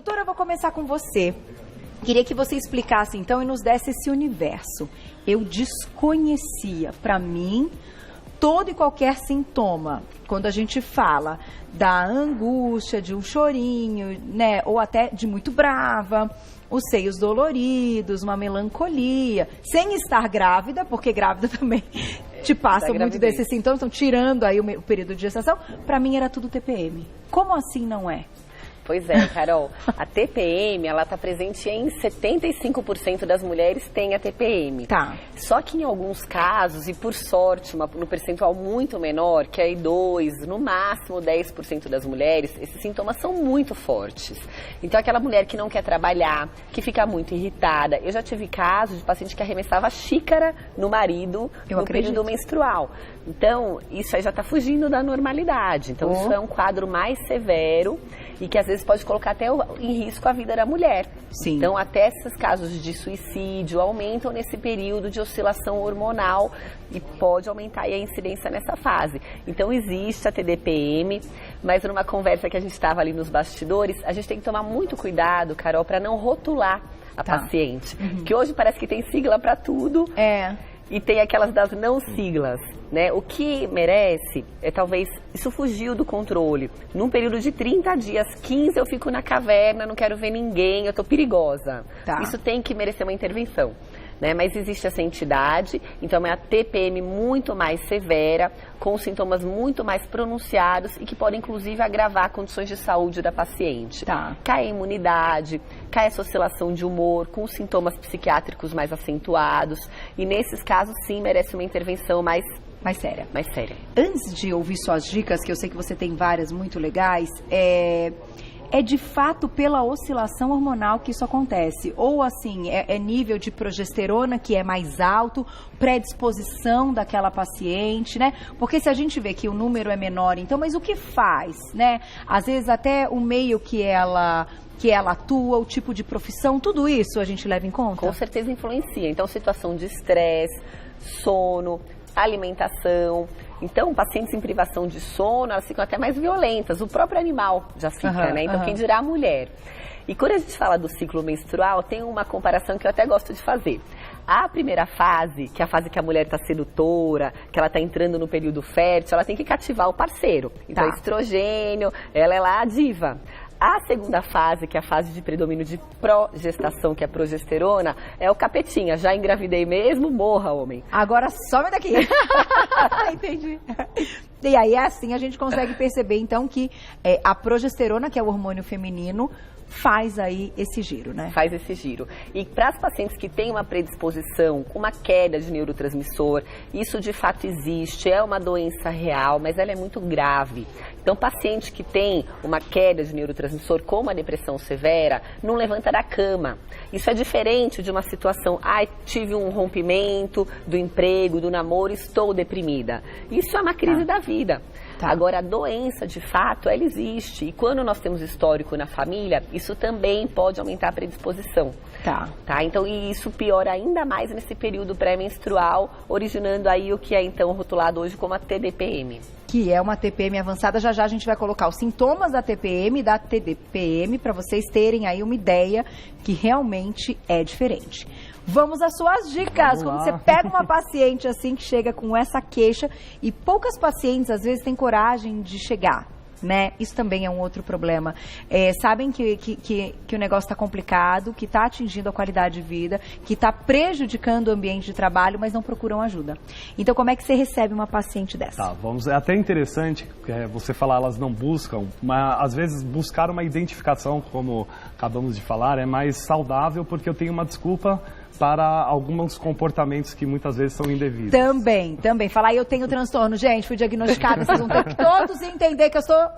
Doutora, eu vou começar com você. Queria que você explicasse, então, e nos desse esse universo. Eu desconhecia, para mim, todo e qualquer sintoma. Quando a gente fala da angústia, de um chorinho, né, ou até de muito brava, os seios doloridos, uma melancolia, sem estar grávida, porque grávida também te passa muito desses sintomas, então tirando aí o período de gestação, para mim era tudo TPM. Como assim não é? Pois é, Carol, a TPM, ela está presente em 75% das mulheres tem a TPM. Tá. Só que em alguns casos, e por sorte, no percentual muito menor, que é 2, no máximo 10% das mulheres, esses sintomas são muito fortes. Então, aquela mulher que não quer trabalhar, que fica muito irritada. Eu já tive casos de paciente que arremessava xícara no marido no período menstrual. Então, isso aí já está fugindo da normalidade. Então, isso é um quadro mais severo e que às vezes pode colocar até em risco a vida da mulher. Sim. Então, até esses casos de suicídio aumentam nesse período de oscilação hormonal e pode aumentar aí a incidência nessa fase. Então, existe a TDPM, mas numa conversa que a gente estava ali nos bastidores, a gente tem que tomar muito cuidado, Carol, para não rotular a paciente. Que hoje parece que tem sigla para tudo. E tem aquelas das não siglas, né? O que merece é talvez, isso fugiu do controle. Num período de 30 dias, 15 eu fico na caverna, não quero ver ninguém, eu tô perigosa. Isso tem que merecer uma intervenção. Né? Mas existe essa entidade, então é a TPM muito mais severa, com sintomas muito mais pronunciados e que podem inclusive agravar condições de saúde da paciente. Cai a imunidade, cai essa oscilação de humor, com sintomas psiquiátricos mais acentuados e nesses casos sim merece uma intervenção mais séria. Antes de ouvir suas dicas, que eu sei que você tem várias muito legais, é de fato pela oscilação hormonal que isso acontece? Ou assim, é nível de progesterona que é mais alto, predisposição daquela paciente, né? Porque se a gente vê que o número é menor, então, mas o que faz, né? Às vezes até o meio que ela atua, o tipo de profissão, tudo isso a gente leva em conta? Com certeza influencia. Então, situação de estresse, sono, alimentação. Então, pacientes em privação de sono, elas ficam até mais violentas. O próprio animal já fica, né? Então, quem dirá a mulher. E quando a gente fala do ciclo menstrual, tem uma comparação que eu até gosto de fazer. A primeira fase, que é a fase que a mulher está sedutora, que ela está entrando no período fértil, ela tem que cativar o parceiro. Então, estrogênio, ela é lá a diva. A segunda fase, que é a fase de predomínio de progestação, que é a progesterona, é o capetinha. Já engravidei mesmo, morra, homem. Agora some daqui. Entendi. E aí, assim, a gente consegue perceber, então, que a progesterona, que é o hormônio feminino, faz aí esse giro, né? Faz esse giro. E para as pacientes que têm uma predisposição, uma queda de neurotransmissor, isso de fato existe, é uma doença real, mas ela é muito grave. Então, paciente que tem uma queda de neurotransmissor, como a depressão severa, não levanta da cama. Isso é diferente de uma situação, tive um rompimento do emprego, do namoro, estou deprimida. Isso é uma crise da vida. Agora, a doença, de fato, ela existe. E quando nós temos histórico na família, isso também pode aumentar a predisposição. Então, e isso piora ainda mais nesse período pré-menstrual, originando aí o que é, então, rotulado hoje como a TDPM. Que é uma TPM avançada. Já já a gente vai colocar os sintomas da TPM e da TDPM, para vocês terem aí uma ideia que realmente é diferente. Vamos às suas dicas. Quando você pega uma paciente assim que chega com essa queixa, e poucas pacientes às vezes têm coragem de chegar, né? Isso também é um outro problema. Sabem que o negócio está complicado, que está atingindo a qualidade de vida, que está prejudicando o ambiente de trabalho, mas não procuram ajuda. Então, como é que você recebe uma paciente dessa? É até interessante você falar, elas não buscam, mas às vezes buscar uma identificação, como acabamos de falar, é mais saudável, porque eu tenho uma desculpa para alguns comportamentos que muitas vezes são indevidos. Também. Falar, eu tenho transtorno. Gente, fui diagnosticada, vocês vão ter que todos entender que eu estou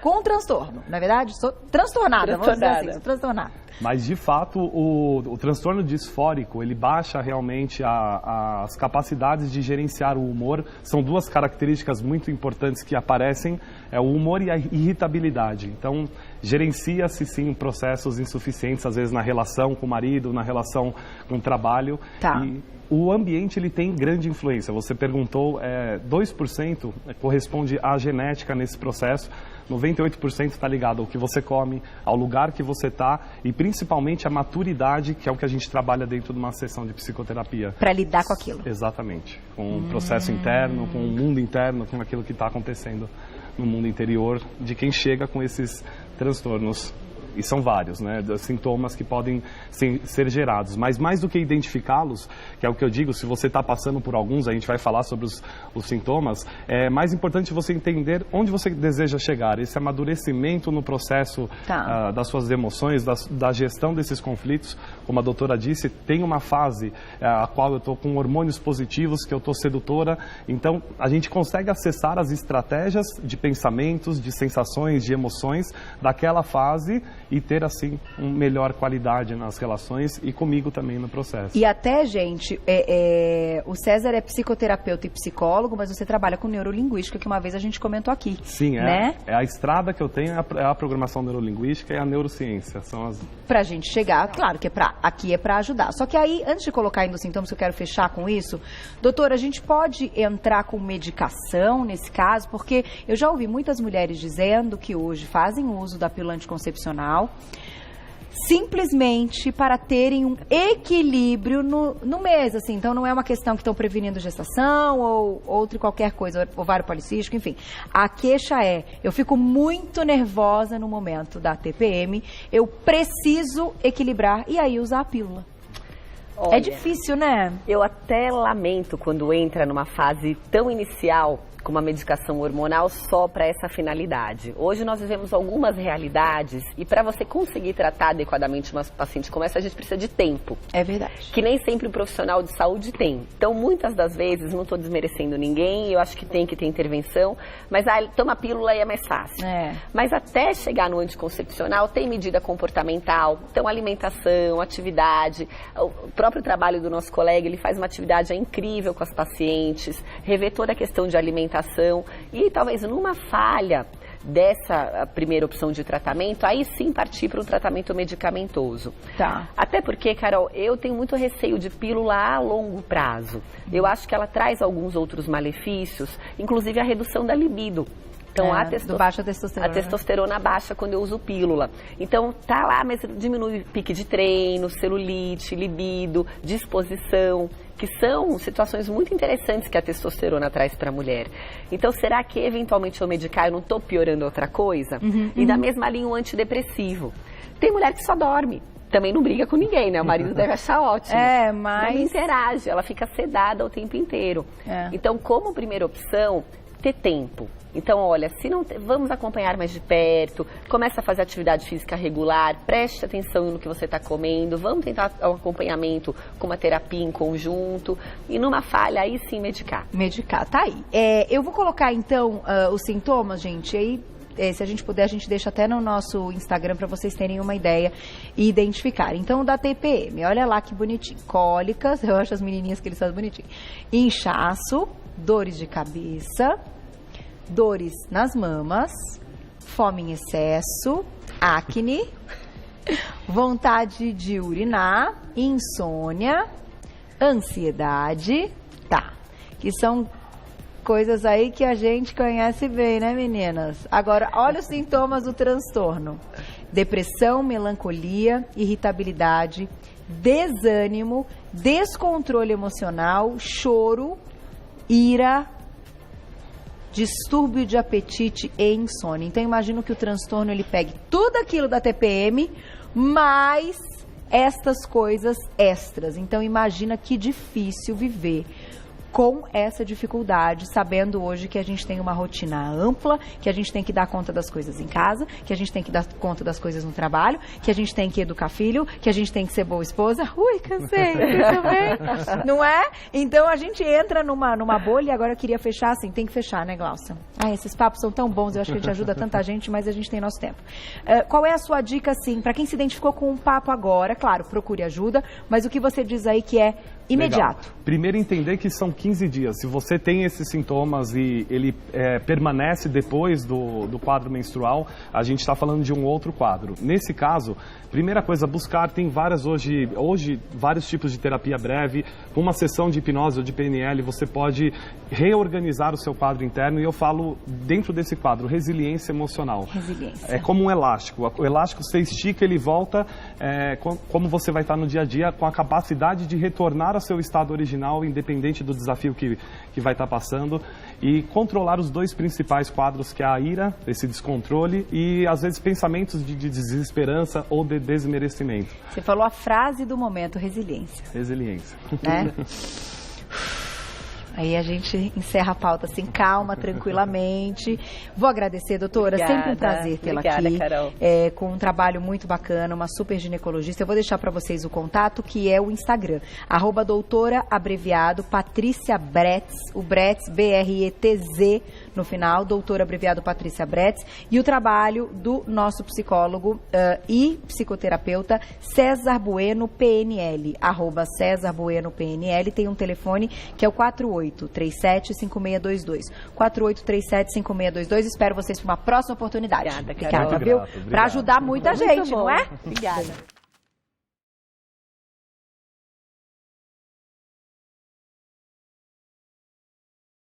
com transtorno. Na verdade, estou transtornada, vamos dizer assim, estou transtornada. Mas, de fato, o transtorno disfórico, ele baixa realmente as capacidades de gerenciar o humor. São duas características muito importantes que aparecem, o humor e a irritabilidade. Então, gerencia-se, sim, processos insuficientes, às vezes, na relação com o marido, na relação com o trabalho. E O ambiente ele tem grande influência. Você perguntou, 2% corresponde à genética nesse processo. 98% está ligado ao que você come, ao lugar que você está e principalmente à maturidade, que é o que a gente trabalha dentro de uma sessão de psicoterapia. Para lidar com aquilo. Exatamente. Com o processo interno, com o mundo interno, com aquilo que está acontecendo no mundo interior de quem chega com esses transtornos. E são vários, né, sintomas que podem ser gerados. Mas mais do que identificá-los, que é o que eu digo, se você está passando por alguns, a gente vai falar sobre os sintomas, é mais importante você entender onde você deseja chegar. Esse amadurecimento no processo das suas emoções, da gestão desses conflitos, como a doutora disse, tem uma fase a qual eu estou com hormônios positivos, que eu estou sedutora. Então, a gente consegue acessar as estratégias de pensamentos, de sensações, de emoções daquela fase e ter, assim, uma melhor qualidade nas relações e comigo também no processo. E até, gente, o César é psicoterapeuta e psicólogo, mas você trabalha com neurolinguística, que uma vez a gente comentou aqui. Sim, né? É a estrada que eu tenho, é a programação neurolinguística e a neurociência. São as... Pra gente chegar, claro que aqui é pra ajudar. Só que aí, antes de colocar ainda os sintomas, que eu quero fechar com isso, doutora, a gente pode entrar com medicação nesse caso, porque eu já ouvi muitas mulheres dizendo que hoje fazem uso da pílula anticoncepcional simplesmente para terem um equilíbrio no mês, assim. Então não é uma questão que estão prevenindo gestação ou outra qualquer coisa, ovário policístico, enfim. A queixa é, eu fico muito nervosa no momento da TPM, eu preciso equilibrar e aí usar a pílula. Olha, é difícil, né? Eu até lamento quando entra numa fase tão inicial com uma medicação hormonal só para essa finalidade. Hoje nós vivemos algumas realidades e para você conseguir tratar adequadamente uma paciente como essa, a gente precisa de tempo. É verdade. Que nem sempre o profissional de saúde tem. Então, muitas das vezes, não estou desmerecendo ninguém, eu acho que tem que ter intervenção, mas toma pílula e é mais fácil. Mas até chegar no anticoncepcional, tem medida comportamental, então alimentação, atividade, o próprio trabalho do nosso colega, ele faz uma atividade incrível com as pacientes, rever toda a questão de alimentação e talvez numa falha dessa primeira opção de tratamento, aí sim partir para um tratamento medicamentoso. Tá. Até porque, Carol, eu tenho muito receio de pílula a longo prazo. Eu acho que ela traz alguns outros malefícios, inclusive a redução da libido. Então, baixa testosterona. A testosterona baixa quando eu uso pílula. Então, tá lá, mas diminui pique de treino, celulite, libido, disposição, que são situações muito interessantes que a testosterona traz para a mulher. Então, será que eventualmente eu medicar, eu não estou piorando outra coisa? E da mesma linha, um antidepressivo. Tem mulher que só dorme. Também não briga com ninguém, né? O marido deve achar ótimo. Mas... Não interage, ela fica sedada o tempo inteiro. Então, como primeira opção, ter tempo. Então, olha, se não vamos acompanhar mais de perto, começa a fazer atividade física regular, preste atenção no que você está comendo, vamos tentar um acompanhamento com uma terapia em conjunto e numa falha, aí sim medicar. Medicar, tá aí. Eu vou colocar então os sintomas, gente, aí se a gente puder, a gente deixa até no nosso Instagram para vocês terem uma ideia e identificar. Então, da TPM, olha lá que bonitinho. Cólicas, eu acho as menininhas que eles fazem bonitinho. Inchaço, dores de cabeça, dores nas mamas, fome em excesso, acne, vontade de urinar, insônia, ansiedade, que são coisas aí que a gente conhece bem, né, meninas? Agora, olha os sintomas do transtorno: depressão, melancolia, irritabilidade, desânimo, descontrole emocional, choro, ira, distúrbio de apetite e insônia. Então, imagino que o transtorno ele pegue tudo aquilo da TPM, mais estas coisas extras. Então, imagina que difícil viver com essa dificuldade, sabendo hoje que a gente tem uma rotina ampla, que a gente tem que dar conta das coisas em casa, que a gente tem que dar conta das coisas no trabalho, que a gente tem que educar filho, que a gente tem que ser boa esposa. Ui, cansei, também. Não é? Então a gente entra numa bolha e agora eu queria fechar assim, tem que fechar, né, Glaucia? Esses papos são tão bons, eu acho que a gente ajuda tanta gente, mas a gente tem nosso tempo. Qual é a sua dica, assim, para quem se identificou com um papo agora? Claro, procure ajuda, mas o que você diz aí que é Imediato. Legal. Primeiro, entender que são 15 dias. Se você tem esses sintomas e ele permanece depois do quadro menstrual, a gente está falando de um outro quadro. Nesse caso, primeira coisa, buscar, tem várias hoje vários tipos de terapia breve. Com uma sessão de hipnose ou de PNL, você pode reorganizar o seu quadro interno, e eu falo, dentro desse quadro, resiliência emocional. Resiliência. É como um elástico. O elástico, você estica, ele volta, como você vai estar no dia a dia, com a capacidade de retornar ao seu estado original, independente do desafio que vai estar passando, e controlar os dois principais quadros, que é a ira, esse descontrole, e às vezes pensamentos de desesperança ou de desmerecimento. Você falou a frase do momento, resiliência. Resiliência. Né? Aí a gente encerra a pauta assim, calma, tranquilamente. Vou agradecer, doutora. Obrigada. Sempre um prazer tê-la aqui. Obrigada, Carol. Com um trabalho muito bacana, uma super ginecologista. Eu vou deixar para vocês o contato, que é o Instagram. @doutora, abreviado, Patrícia Bretz. O Bretz, BRETZ no final. Doutora, abreviado, Patrícia Bretz. E o trabalho do nosso psicólogo e psicoterapeuta César Bueno, PNL. @César Bueno, PNL. Tem um telefone que é o 4837-5622. 4837-5622. Espero vocês para uma próxima oportunidade. Obrigada, Carol. Obrigada, viu? Obrigado. Para ajudar muita gente, Muito bom. não é? Obrigada.